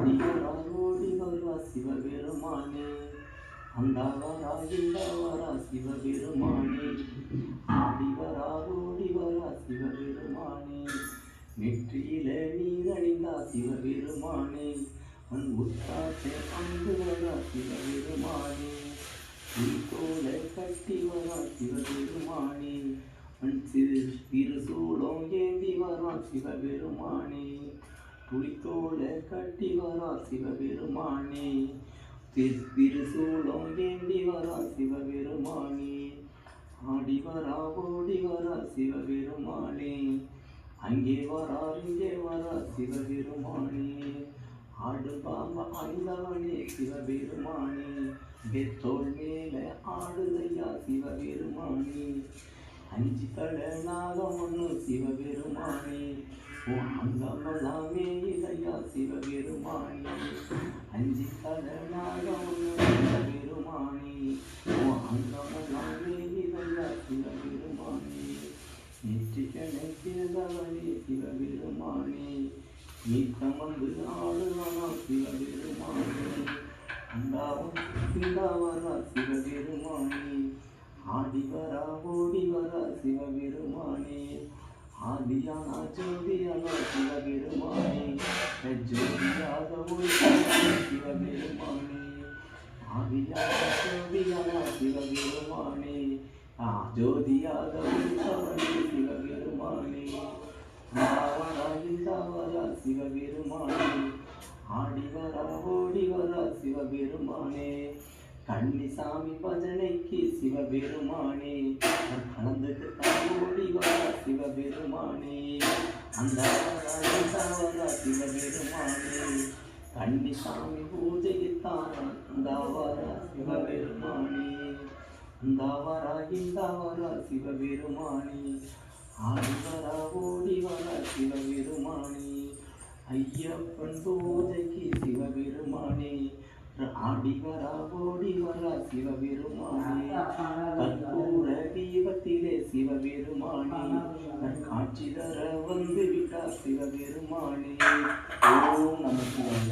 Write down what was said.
ஆடிவராய் ஓடி வரா சிவபெருமானே அந்தாவரா இந்தாவரா சிவபெருமானே ஆடிவரா ஓடி வரா சிவபெருமானே நெற்றியிலே நீரணிந்தா சிவபெருமானே அன் உத்தாச்சே அங்கு வரா சிவபெருமானே தோலை கட்டி வரா சிவபெருமானே அன் திருசூலம் ஏந்தி வரா சிவபெருமானே புலித்தோலை கட்டி வரா சிவபெருமானே திருசூலம் ஏந்தி வரா சிவபெருமானே ஆடி வரா ஓடி வரா சிவபெருமானே அங்கே வரா இங்கே வரா சிவபெருமானே ஆடு பாம்பா ஆய்ந்தவனே சிவபெருமானே பெத்தோல் மேல ஆடுதையா சிவபெருமானே அஞ்சு தலை நாகம் ஒன்று சிவபெருமானே உன் அங்கமெல்லாமே இதையா சிவபெருமானே அஞ்சு தலை நாகம் ஒன்று சிவபெருமானே உன் அங்கமெல்லாமே இதையா சிவபெருமானே நெற்றிக்கணை பிறந்தவனே சிவபெருமானே நீத்தமந்து ஆடுவானா சிவபெருமானே அந்தாவும் சிந்தாவரா சிவபெருமானே ஆடி வரா ஓடி வரா சிவபெருமானே ஆதியானா ஜோதியானா சிவபெருமானே ஜோதியாக ஒளியானா சிவபெருமானே ஆதியானா ஜோதியானா சிவபெருமானே ஜோதியாக ஒளித்தவனே சிவபெருமானே அந்தாவரா இந்தாவரா சிவபெருமானே ஆடி வரா ஓடி வரா சிவபெருமானே கன்னிசாமி பஜனைக்கு சிவபெருமானே கலந்துக்கு தான் ஓடி வரா சிவபெருமானே அந்தாவரா இந்தாவரா சிவபெருமானே கன்னிசாமி பூஜைக்கு தான் அந்தாவரா சிவபெருமானே அந்தாவரா இந்தாவரா சிவபெருமானே ஆடி வரா ஓடி வரா சிவபெருமானே ஐயப்பன் பூஜைக்கு சிவபெருமானே ஆடி வரா ஓடி வரா சிவபெருமானே கற்பூர தீபத்திலே சிவபெருமானே காட்சி தர வந்து விட்டா சிவபெருமானே ஓம் நம சிவாய.